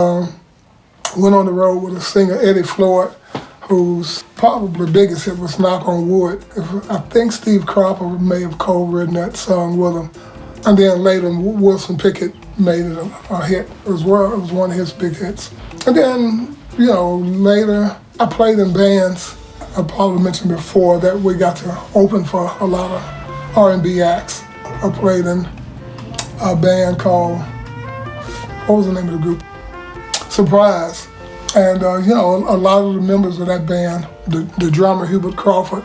Went on the road with a singer, Eddie Floyd, whose probably biggest hit was Knock on Wood. I think Steve Cropper may have co-written that song with him. And then later, Wilson Pickett made it a hit as well. It was one of his big hits. And then, later, I played in bands. I probably mentioned before that we got to open for a lot of R&B acts. I played in a band called, what was the name of the group? Surprise. And, a lot of the members of that band, the drummer, Hubert Crawford,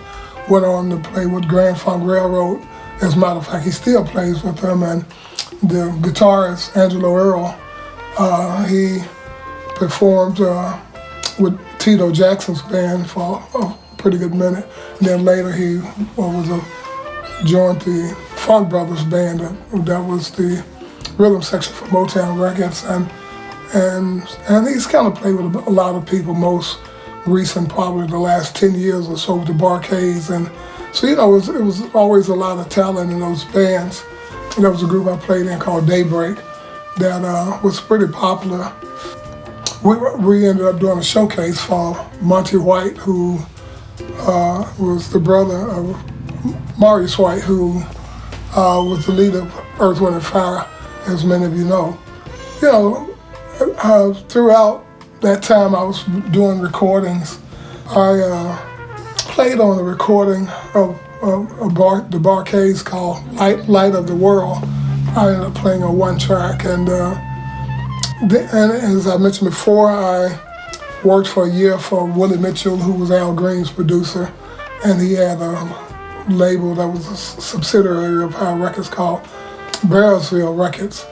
went on to play with Grand Funk Railroad. As a matter of fact, he still plays with them. And the guitarist, Angelo Earl, he performed with Tito Jackson's band for a pretty good minute. And then later he joined the Funk Brothers band that was the rhythm section for Motown Records. And he's kind of played with a lot of people, most recent, probably the last 10 years or so, with the Barcades. And so, it was always a lot of talent in those bands. And there was a group I played in called Daybreak that was pretty popular. We ended up doing a showcase for Monty White, who was the brother of Maurice White, who was the leader of Earth, Wind & Fire, as many of you know. Throughout that time I was doing recordings. I played on the recording of the Barcades called Light of the World. I ended up playing on one track, and as I mentioned before, I worked for a year for Willie Mitchell, who was Al Green's producer, and he had a label that was a subsidiary of High Records called Barrelsville Records.